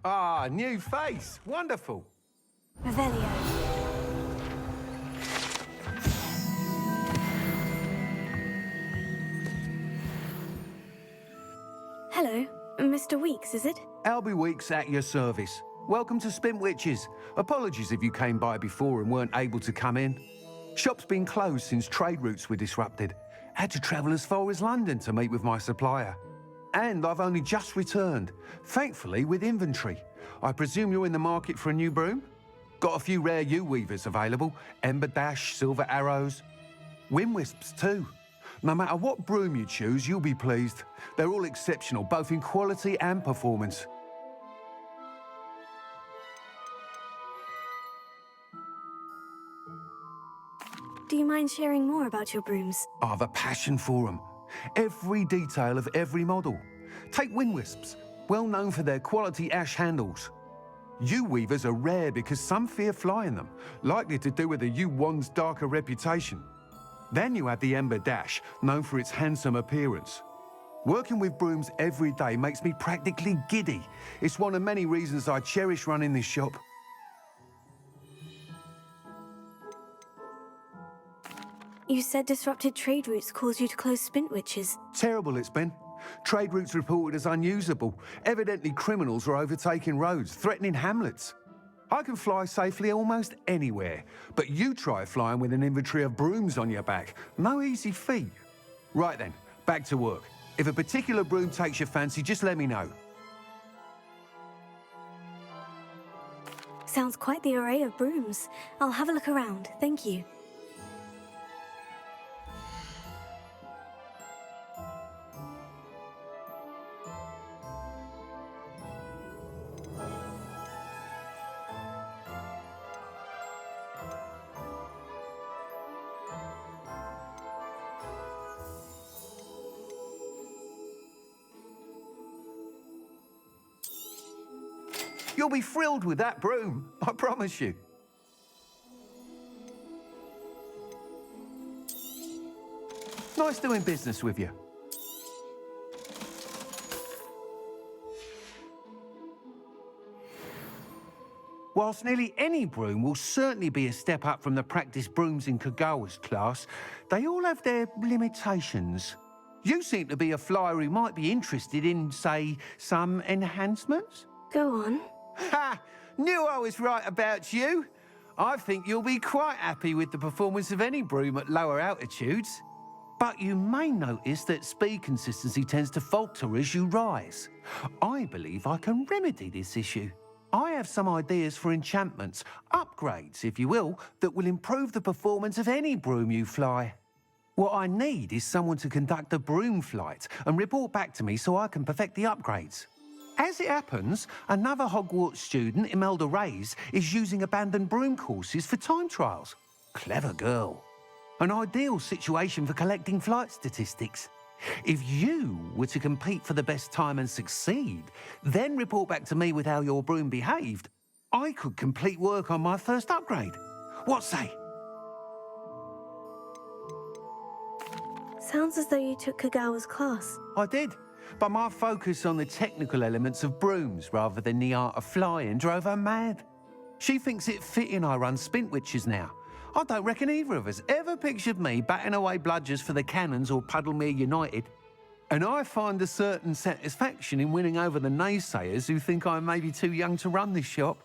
Ah, new face. Wonderful. Revelio. Hello, Mr. Weeks, is it? Albie Weeks at your service. Welcome to Spintwitches. Apologies if you came by before and weren't able to come in. Shop's been closed since trade routes were disrupted. Had to travel as far as London to meet with my supplier. And I've only just returned, thankfully with inventory. I presume you're in the market for a new broom? Got a few rare U-weavers available, Ember Dash, Silver Arrows. Wind Wisps too. No matter what broom you choose, you'll be pleased. They're all exceptional, both in quality and performance. Do you mind sharing more about your brooms? I've a passion for them. Every detail of every model. Take Wind Wisps, well known for their quality ash handles. U-weavers are rare because some fear flying them, likely to do with the U-wand's darker reputation. Then you have the Ember Dash, known for its handsome appearance. Working with brooms every day makes me practically giddy. It's one of many reasons I cherish running this shop. You said disrupted trade routes caused you to close Spintwitches. Terrible it's been. Trade routes reported as unusable. Evidently criminals are overtaking roads, threatening hamlets. I can fly safely almost anywhere, but you try flying with an inventory of brooms on your back. No easy feat. Right then, back to work. If a particular broom takes your fancy, just let me know. Sounds quite the array of brooms. I'll have a look around, thank you. You'll be thrilled with that broom, I promise you. Nice doing business with you. Whilst nearly any broom will certainly be a step up from the practice brooms in Kagawa's class, they all have their limitations. You seem to be a flyer who might be interested in, say, some enhancements? Go on. Ha! Knew I was right about you. I think you'll be quite happy with the performance of any broom at lower altitudes. But you may notice that speed consistency tends to falter as you rise. I believe I can remedy this issue. I have some ideas for enchantments, upgrades, if you will, that will improve the performance of any broom you fly. What I need is someone to conduct a broom flight and report back to me so I can perfect the upgrades. As it happens, another Hogwarts student, Imelda Reyes, is using abandoned broom courses for time trials. Clever girl. An ideal situation for collecting flight statistics. If you were to compete for the best time and succeed, then report back to me with how your broom behaved, I could complete work on my first upgrade. What say? Sounds as though you took Kagawa's class. I did. But my focus on the technical elements of brooms rather than the art of flying drove her mad. She thinks it fitting I run Spintwitches now. I don't reckon either of us ever pictured me batting away bludgers for the Cannons or Puddlemere United. And I find a certain satisfaction in winning over the naysayers who think I'm maybe too young to run this shop.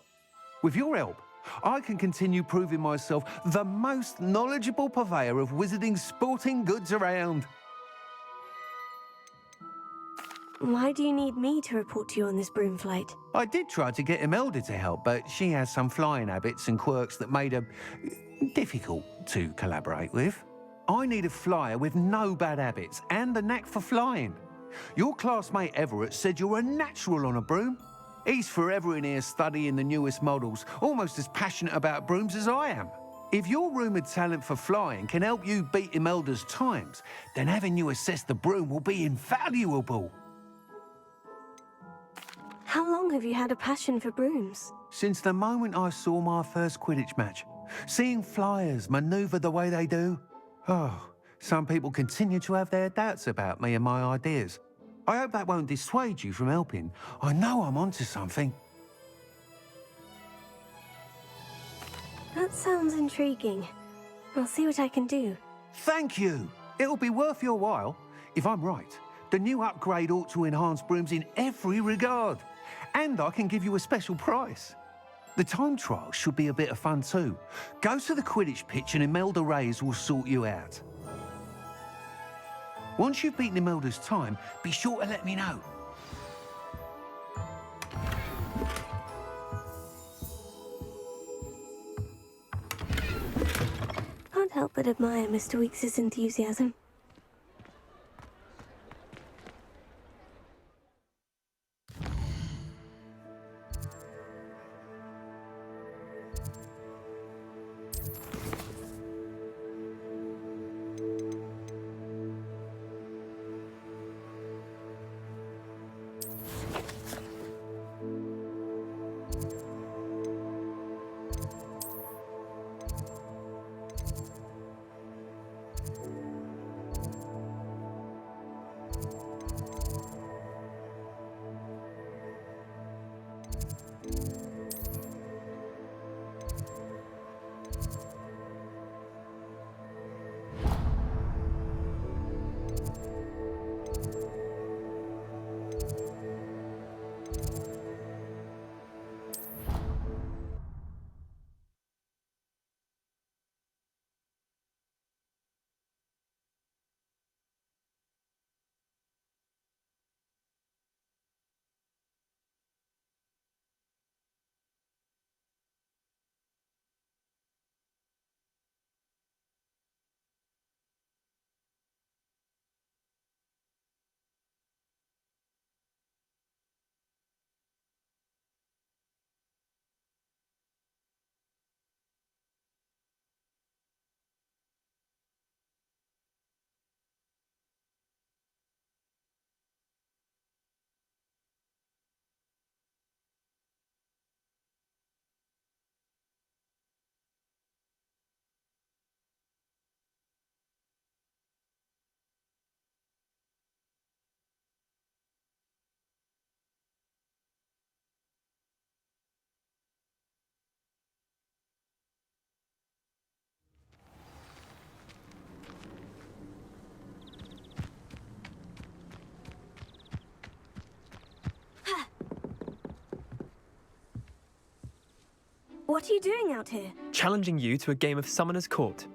With your help, I can continue proving myself the most knowledgeable purveyor of wizarding sporting goods around. Why do you need me to report to you on this broom flight? I did try to get Imelda to help, but she has some flying habits and quirks that made her difficult to collaborate with. I need a flyer with no bad habits and a knack for flying. Your classmate Everett said you're a natural on a broom. He's forever in here studying the newest models, almost as passionate about brooms as I am. If your rumoured talent for flying can help you beat Imelda's times, then having you assess the broom will be invaluable. How long have you had a passion for brooms? Since the moment I saw my first Quidditch match. Seeing flyers manoeuvre the way they do. Oh, some people continue to have their doubts about me and my ideas. I hope that won't dissuade you from helping. I know I'm onto something. That sounds intriguing. I'll see what I can do. Thank you. It'll be worth your while. If I'm right, the new upgrade ought to enhance brooms in every regard. And I can give you a special price. The time trial should be a bit of fun too. Go to the Quidditch pitch and Imelda Reyes will sort you out. Once you've beaten Imelda's time, be sure to let me know. Can't help but admire Mr. Weekes' enthusiasm. What are you doing out here? Challenging you to a game of Summoner's Court.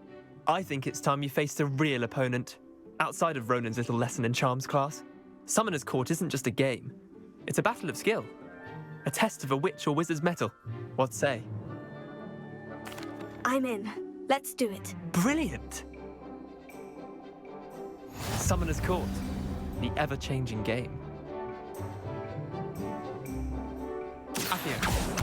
I think it's time you faced a real opponent, outside of Ronan's little lesson in charms class. Summoner's Court isn't just a game. It's a battle of skill. A test of a witch or wizard's mettle. What say? I'm in. Let's do it. Brilliant! Summoner's Court. The ever-changing game. Accio.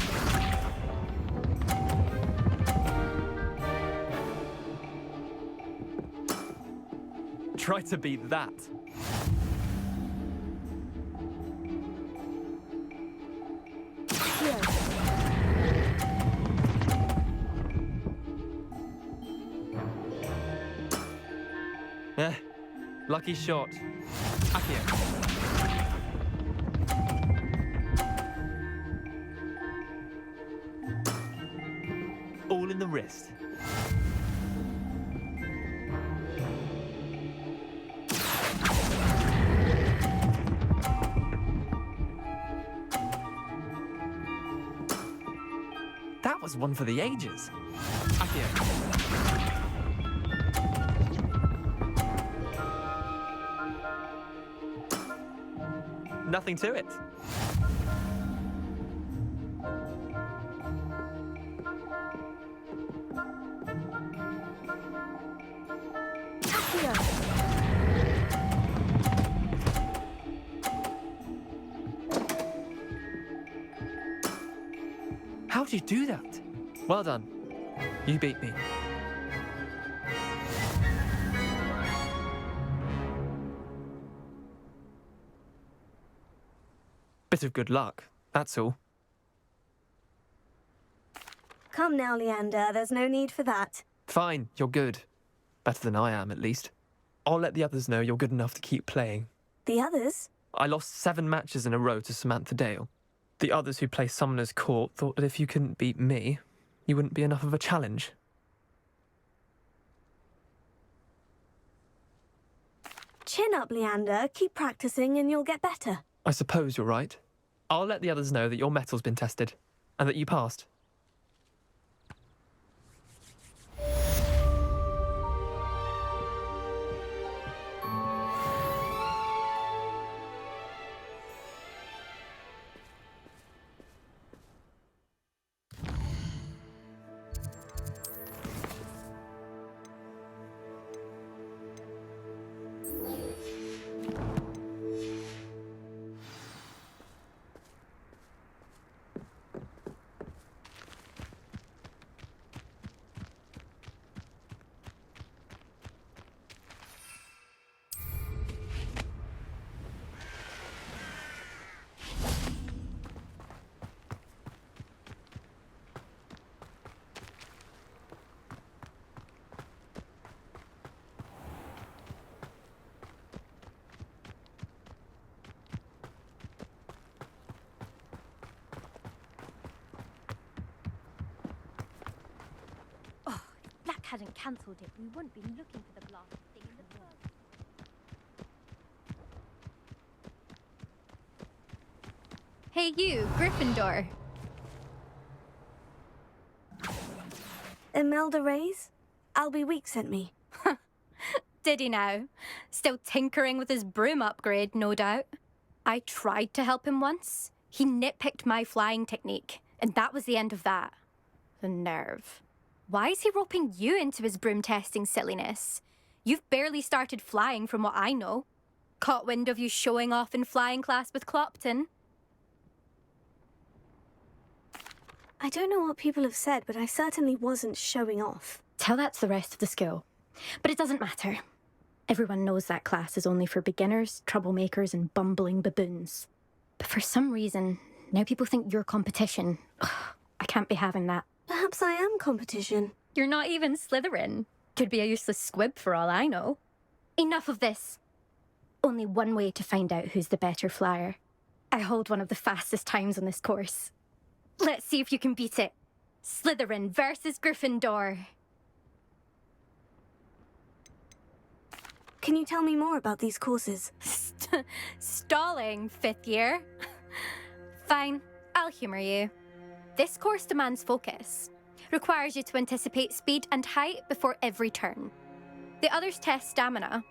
Try to beat that. Lucky shot. Accio. All in the wrist. That was one for the ages. Accio. Nothing to it. How'd you do that? Well done. You beat me. Bit of good luck, that's all. Come now, Leander. There's no need for that. Fine, you're good. Better than I am, at least. I'll let the others know you're good enough to keep playing. The others? I lost 7 matches in a row to Samantha Dale. The others who play Summoner's Court thought that if you couldn't beat me, You wouldn't be enough of a challenge. Chin up, Leander. Keep practicing and you'll get better. I suppose you're right. I'll let the others know that your metal's been tested, and that you passed. Black hadn't cancelled it, we wouldn't be looking for the blasted thing in the first. Hey you, Gryffindor. Imelda Reyes? Albie Week sent me. Did he now? Still tinkering with his broom upgrade, no doubt. I tried to help him once. He nitpicked my flying technique, and that was the end of that. The nerve. Why is he roping you into his broom testing silliness? You've barely started flying from what I know. Caught wind of you showing off in flying class with Clopton. I don't know what people have said, but I certainly wasn't showing off. Tell that to the rest of the school. But it doesn't matter. Everyone knows that class is only for beginners, troublemakers, and bumbling baboons. But for some reason, now people think you're competition. Ugh, I can't be having that. Perhaps I am competition. You're not even Slytherin. Could be a useless squib for all I know. Enough of this. Only one way to find out who's the better flyer. I hold one of the fastest times on this course. Let's see if you can beat it. Slytherin versus Gryffindor. Can you tell me more about these courses? Stalling, 5th year. Fine, I'll humour you. This course demands focus. Requires you to anticipate speed and height before every turn. The others test stamina.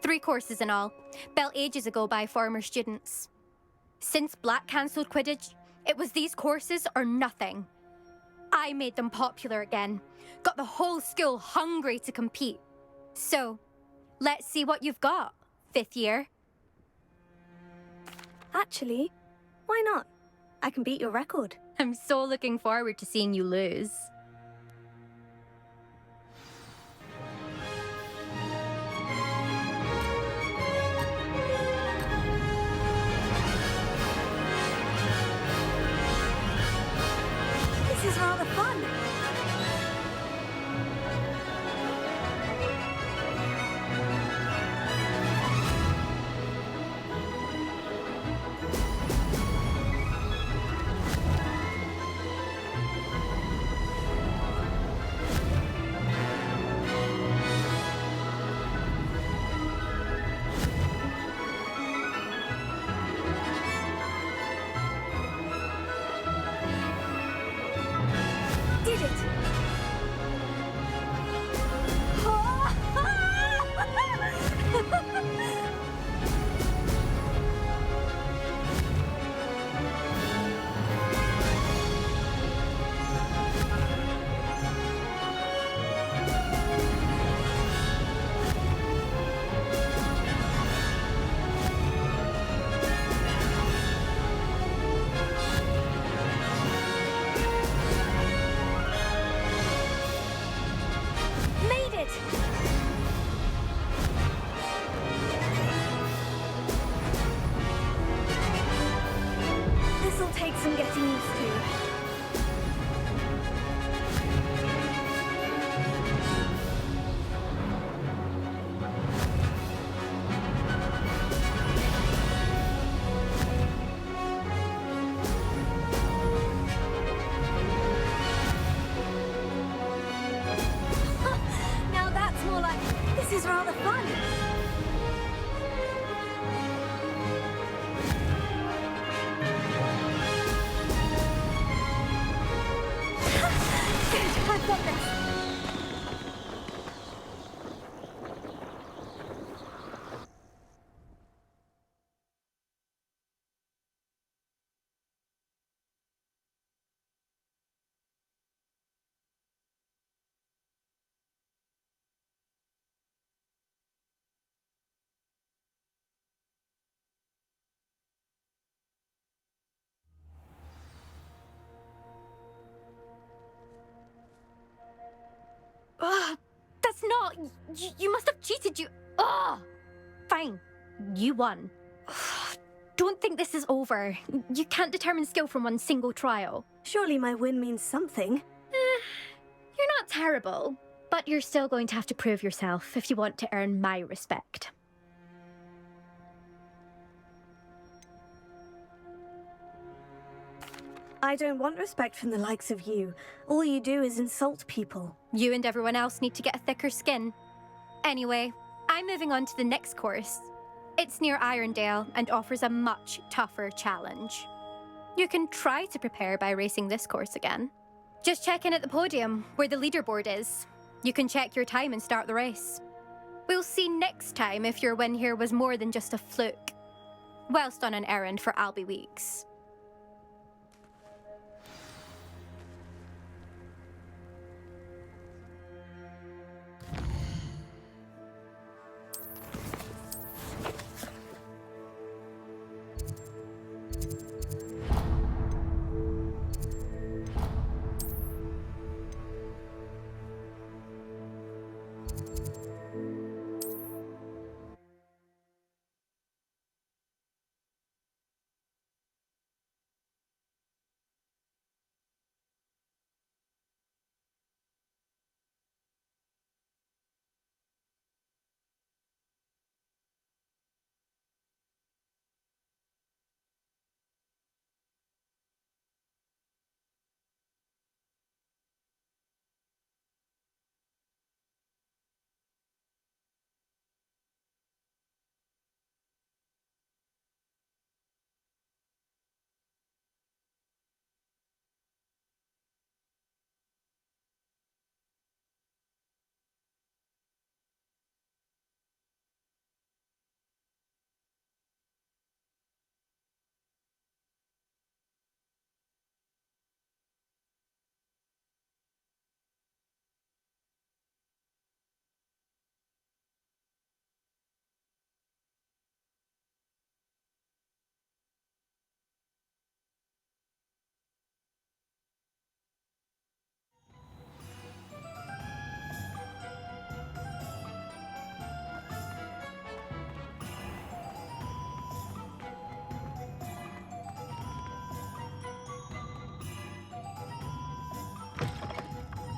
3 courses in all, built ages ago by former students. Since Black cancelled Quidditch, it was these courses or nothing. I made them popular again. Got the whole school hungry to compete. So, let's see what you've got, 5th year. Actually, why not? I can beat your record. I'm so looking forward to seeing you lose. This is rather fun. Did it! Made it! This'll take some getting used to. Get this. Ugh, that's not. You must have cheated. Ugh. Fine. You won. Ugh, don't think this is over. You can't determine skill from one single trial. Surely my win means something. You're not terrible, but you're still going to have to prove yourself if you want to earn my respect. I don't want respect from the likes of you. All you do is insult people. You and everyone else need to get a thicker skin. Anyway, I'm moving on to the next course. It's near Irondale and offers a much tougher challenge. You can try to prepare by racing this course again. Just check in at the podium, where the leaderboard is. You can check your time and start the race. We'll see next time if your win here was more than just a fluke. Whilst on an errand for Albie Weeks.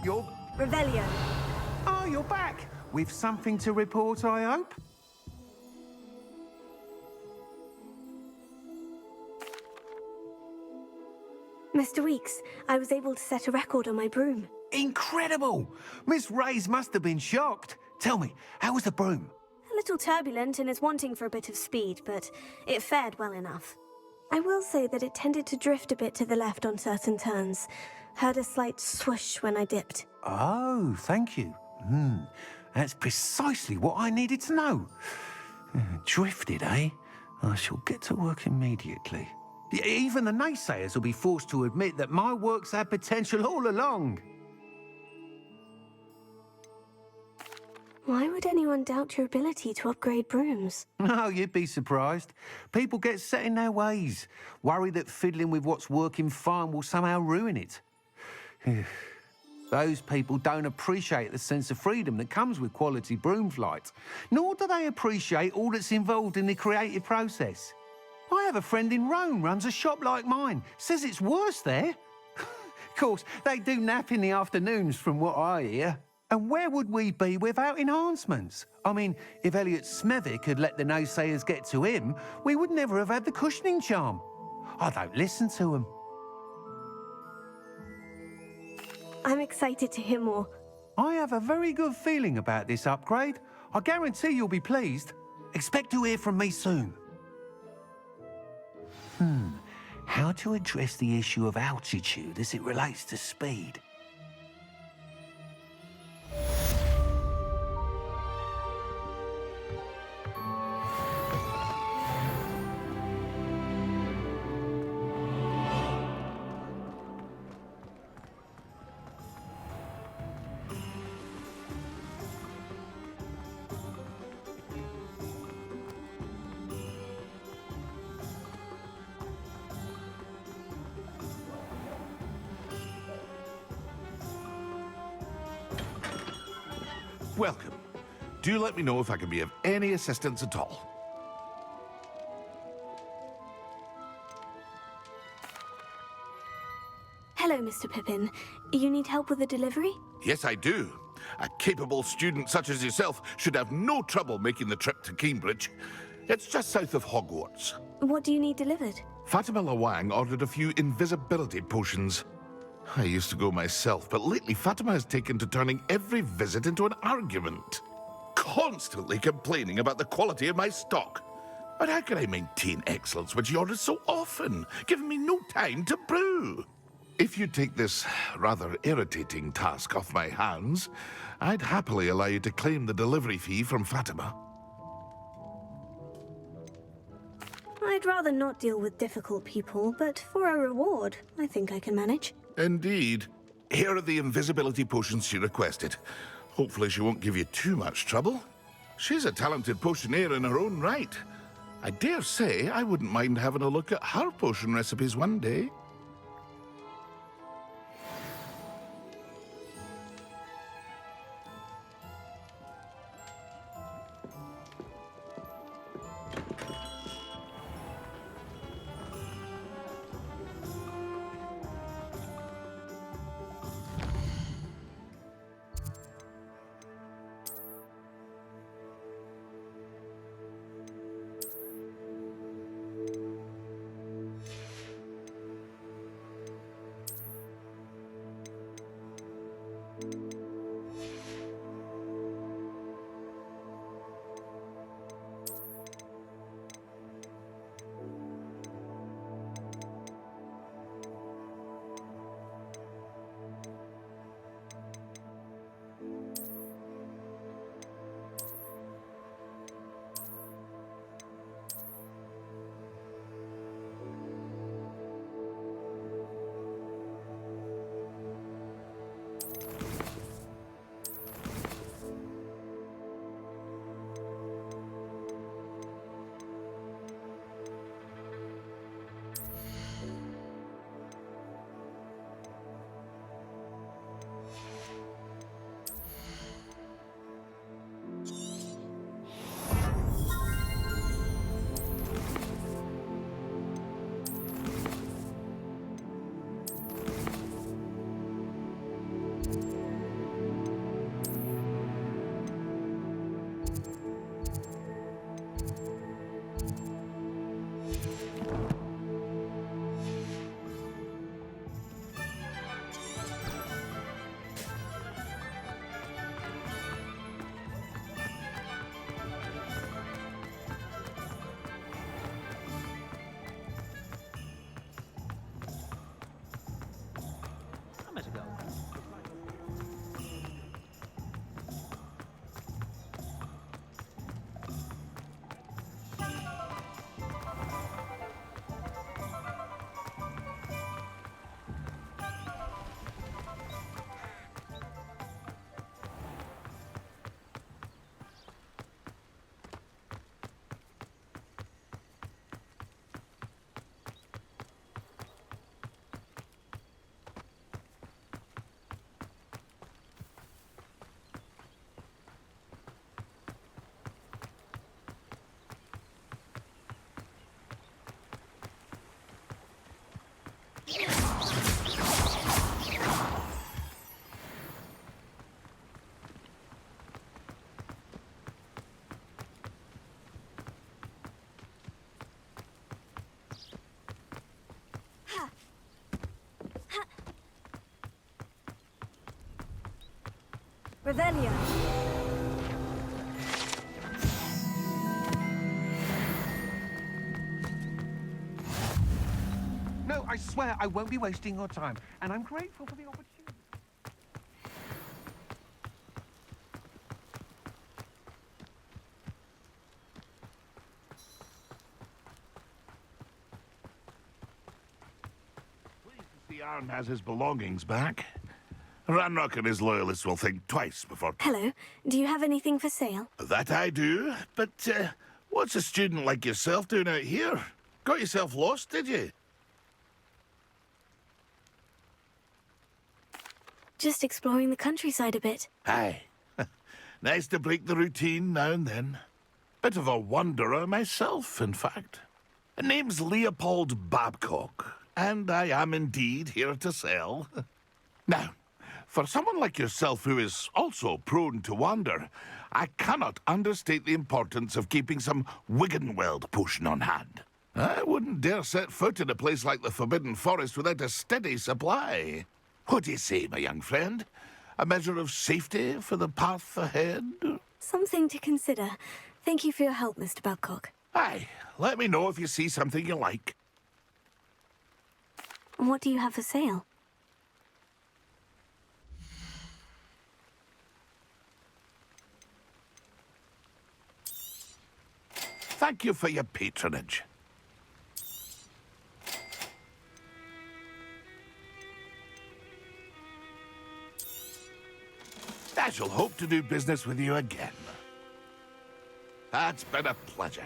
You're... Revelio. Oh, you're back. With something to report, I hope? Mr. Weeks, I was able to set a record on my broom. Incredible! Miss Reyes must have been shocked. Tell me, how was the broom? A little turbulent and is wanting for a bit of speed, but it fared well enough. I will say that it tended to drift a bit to the left on certain turns. Heard a slight swoosh when I dipped. Oh, thank you. That's precisely what I needed to know. Drifted, eh? I shall get to work immediately. Even the naysayers will be forced to admit that my work's had potential all along. Why would anyone doubt your ability to upgrade brooms? No, you'd be surprised. People get set in their ways, worry that fiddling with what's working fine will somehow ruin it. Those people don't appreciate the sense of freedom that comes with quality broom flight, nor do they appreciate all that's involved in the creative process. I have a friend in Rome runs a shop like mine, says it's worse there. Of course, they do nap in the afternoons from what I hear. And where would we be without enhancements? I mean, if Elliot Smethwick had let the naysayers get to him, we would never have had the cushioning charm. I don't listen to them. I'm excited to hear more. I have a very good feeling about this upgrade. I guarantee you'll be pleased. Expect to hear from me soon. How to address the issue of altitude as it relates to speed? Welcome. Do let me know if I can be of any assistance at all. Hello, Mr. Pippin. You need help with a delivery? Yes, I do. A capable student such as yourself should have no trouble making the trip to Cambridge. It's just south of Hogwarts. What do you need delivered? Fatima Lawang ordered a few invisibility potions. I used to go myself, but lately Fatima has taken to turning every visit into an argument. Constantly complaining about the quality of my stock. But how can I maintain excellence when she orders so often, giving me no time to brew? If you take this rather irritating task off my hands, I'd happily allow you to claim the delivery fee from Fatima. I'd rather not deal with difficult people, but for a reward, I think I can manage. Indeed. Here are the invisibility potions she requested. Hopefully she won't give you too much trouble. She's a talented potioneer in her own right. I dare say I wouldn't mind having a look at her potion recipes one day. Revelio. No, I swear I won't be wasting your time, and I'm grateful for the opportunity. Pleased to see Aaron has his belongings back. Ranrock and his loyalists will think twice before... Hello. Do you have anything for sale? That I do, but what's a student like yourself doing out here? Got yourself lost, did you? Just exploring the countryside a bit. Aye. Nice to break the routine now and then. Bit of a wanderer myself, in fact. Name's Leopold Babcock, and I am indeed here to sell. Now, for someone like yourself who is also prone to wander, I cannot understate the importance of keeping some Wiggenweld potion on hand. I wouldn't dare set foot in a place like the Forbidden Forest without a steady supply. What do you say, my young friend? A measure of safety for the path ahead? Something to consider. Thank you for your help, Mr. Babcock. Aye, let me know if you see something you like. What do you have for sale? Thank you for your patronage. I shall hope to do business with you again. That's been a pleasure.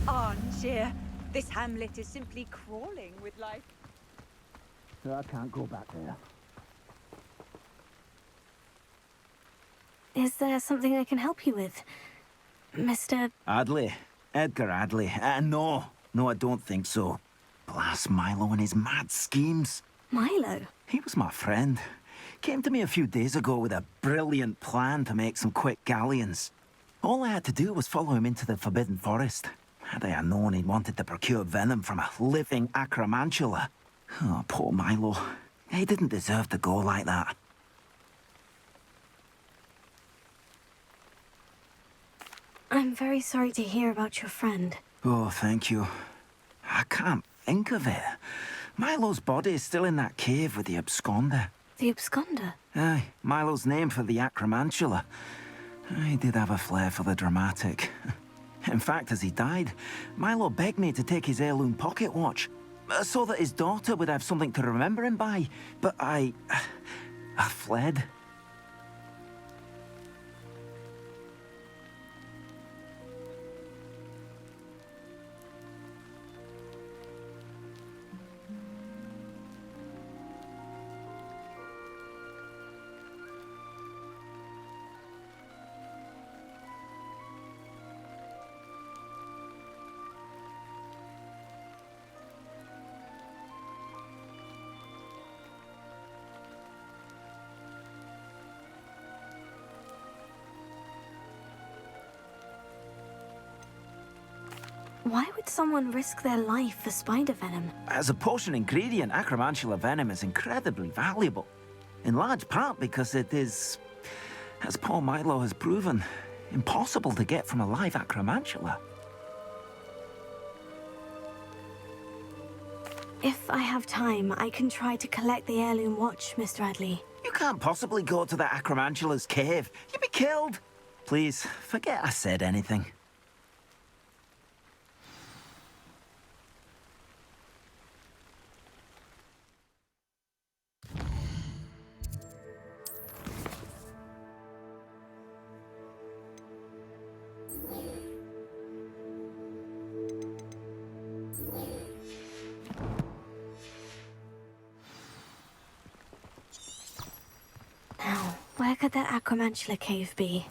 Armchair. This hamlet is simply crawling with life. I can't go back there. Is there something I can help you with? Mr. Adley. Edgar Adley. No, I don't think so. Blast Milo and his mad schemes. Milo? He was my friend. Came to me a few days ago with a brilliant plan to make some quick galleons. All I had to do was follow him into the Forbidden Forest. Had I known he wanted to procure venom from a living acromantula. Oh, poor Milo. He didn't deserve to go like that. I'm very sorry to hear about your friend. Oh, thank you. I can't think of it. Milo's body is still in that cave with the absconder. The absconder? Aye, Milo's name for the acromantula. He did have a flair for the dramatic. In fact, as he died, Milo begged me to take his heirloom pocket watch, so that his daughter would have something to remember him by. But I fled. Why would someone risk their life for spider venom? As a potion ingredient, acromantula venom is incredibly valuable. In large part because it is, as poor Milo has proven, impossible to get from a live acromantula. If I have time, I can try to collect the heirloom watch, Mr. Adley. You can't possibly go to the acromantula's cave. You'd be killed. Please, forget I said anything. Where could that Acromantula cave be?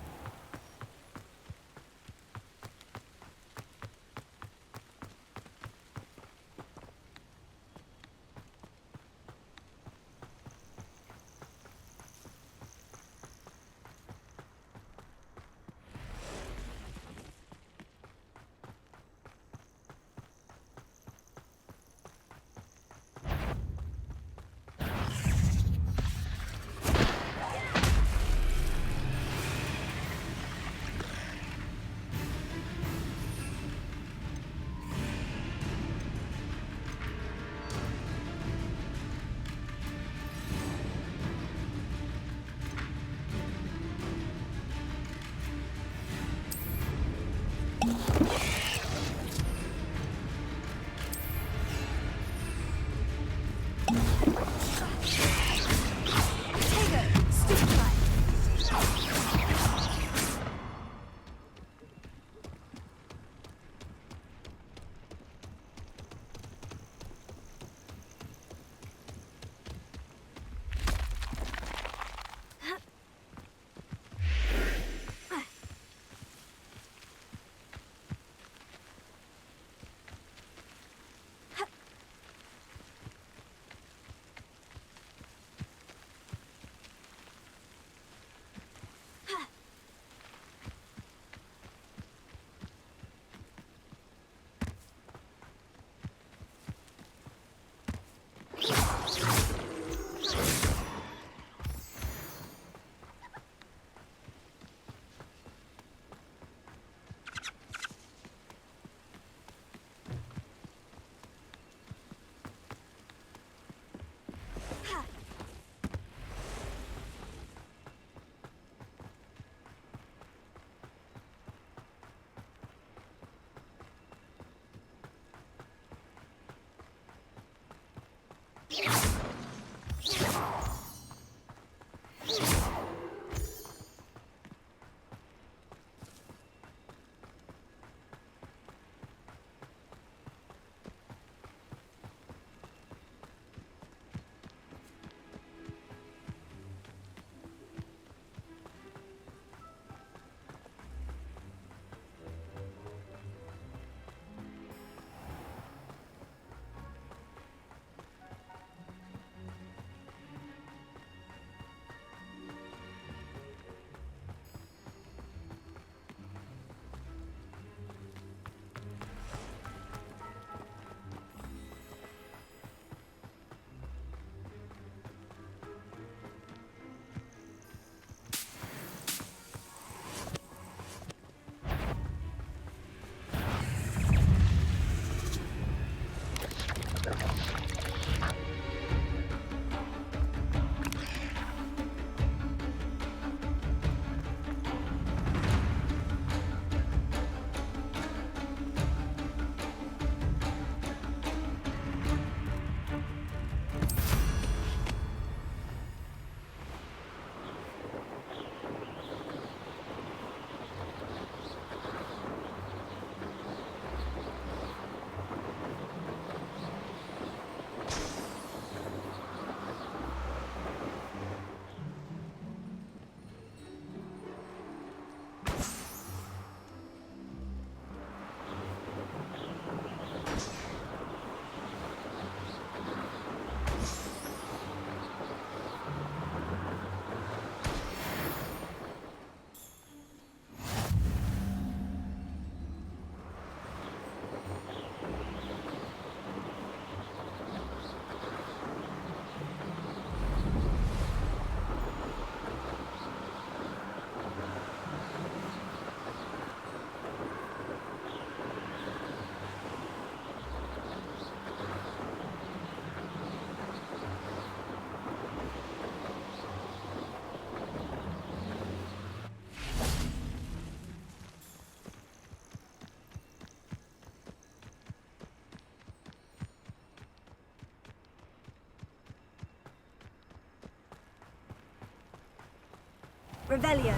Rebellion.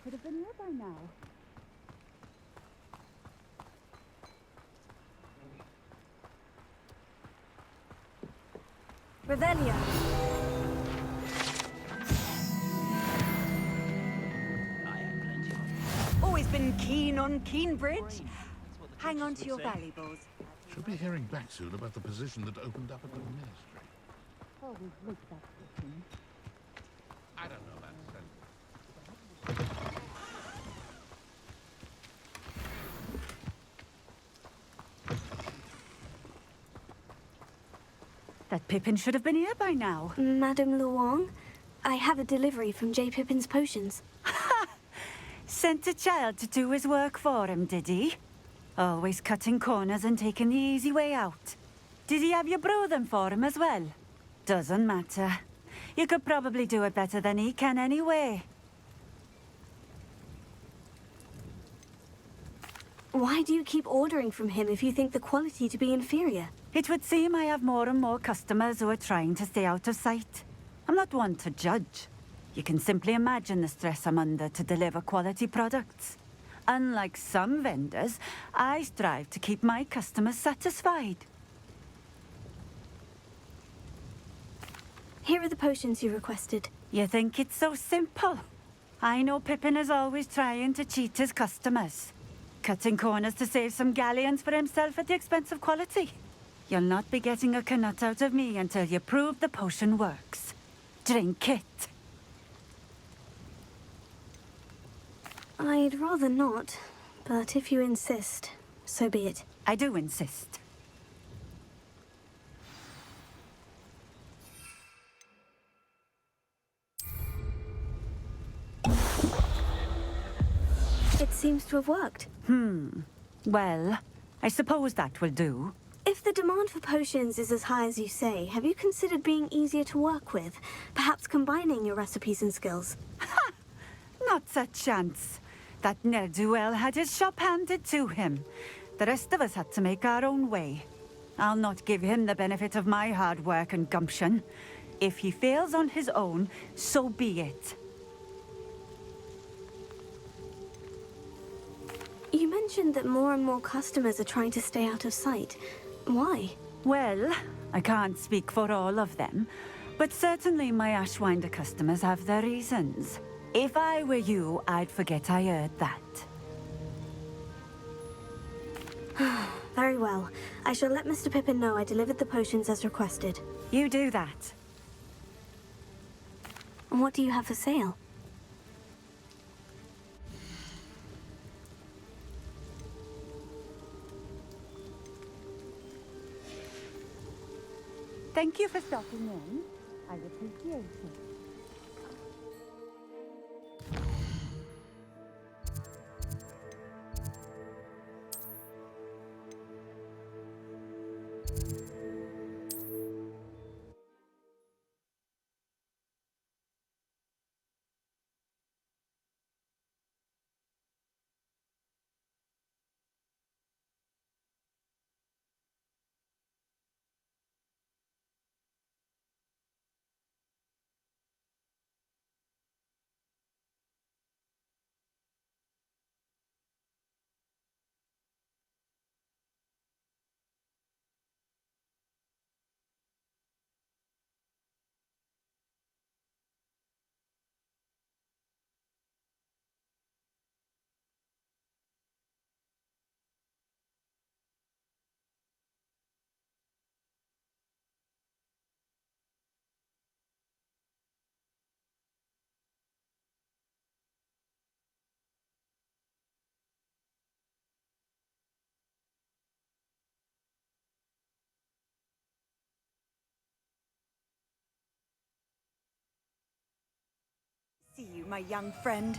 should have been here by now. Revelio. Always been keen on Keenbridge. Hang on to your valuables. Should be hearing back soon about the position that opened up at the ministry. Always look that position. I don't know about That Pippin should have been here by now. Madame Luong, I have a delivery from J. Pippin's potions. Sent a child to do his work for him, did he? Always cutting corners and taking the easy way out. Did he have you brew them for him as well? Doesn't matter. You could probably do it better than he can anyway. Why do you keep ordering from him if you think the quality to be inferior? It would seem I have more and more customers who are trying to stay out of sight. I'm not one to judge. You can simply imagine the stress I'm under to deliver quality products. Unlike some vendors, I strive to keep my customers satisfied. Here are the potions you requested. You think it's so simple? I know Pippin is always trying to cheat his customers. Cutting corners to save some galleons for himself at the expense of quality. You'll not be getting a canut out of me until you prove the potion works. Drink it. I'd rather not, but if you insist, so be it. I do insist. It seems to have worked. Well, I suppose that will do. If the demand for potions is as high as you say, have you considered being easier to work with? Perhaps combining your recipes and skills? Not a chance. That ne'er-do-well had his shop handed to him. The rest of us had to make our own way. I'll not give him the benefit of my hard work and gumption. If he fails on his own, so be it. You mentioned that more and more customers are trying to stay out of sight. Why? Well, I can't speak for all of them, but certainly my Ashwinder customers have their reasons. If I were you, I'd forget I heard that. Very well. I shall let Mr. Pippin know I delivered the potions as requested. You do that. And what do you have for sale? Thank you for stopping in. I appreciate it. See you, my young friend.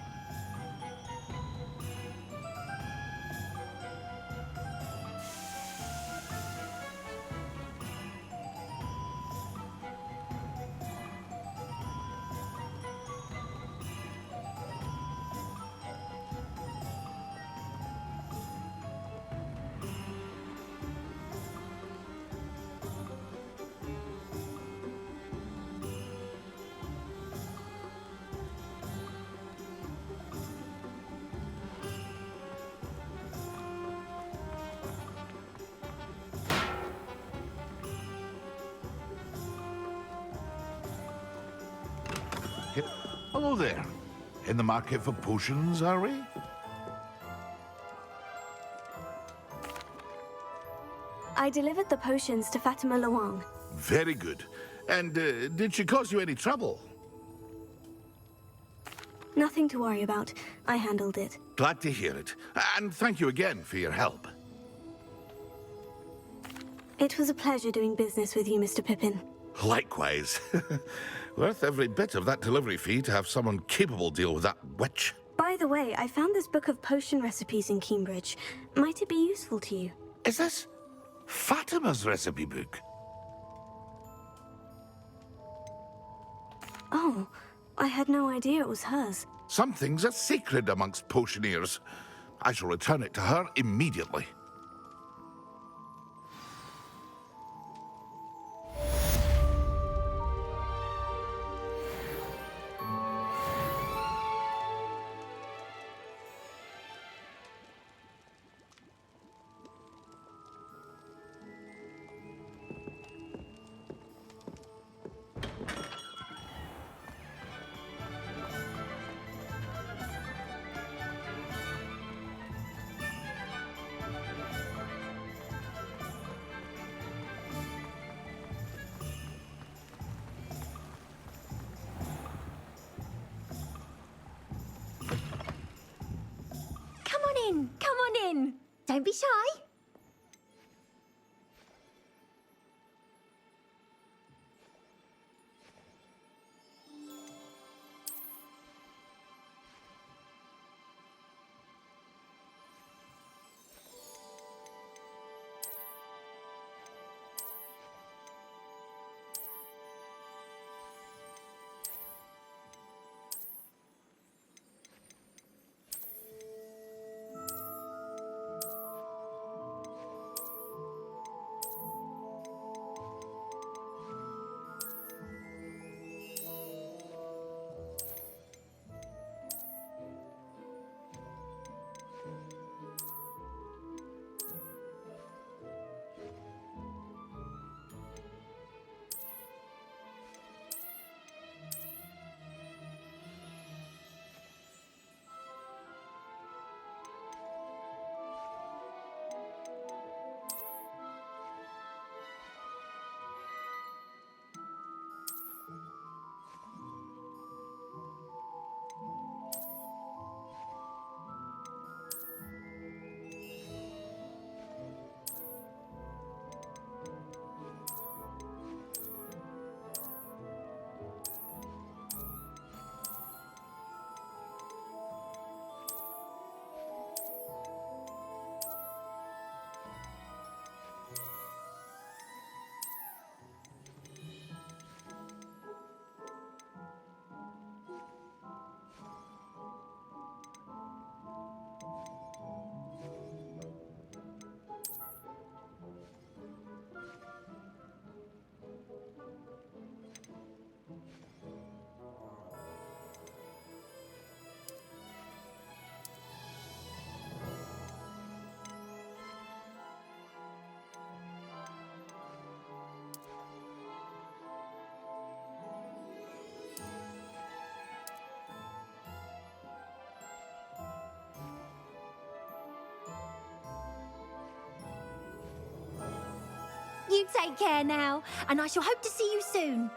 Hello there. In the market for potions, are we? I delivered the potions to Fatima Luang. Very good. And did she cause you any trouble? Nothing to worry about. I handled it. Glad to hear it. And thank you again for your help. It was a pleasure doing business with you, Mr. Pippin. Likewise. Worth every bit of that delivery fee to have someone capable deal with that witch. By the way, I found this book of potion recipes in Cambridge. Might it be useful to you? Is this Fatima's recipe book? Oh, I had no idea it was hers. Some things are sacred amongst potioneers. I shall return it to her immediately. Come on in. Don't be shy. You take care now, and I shall hope to see you soon.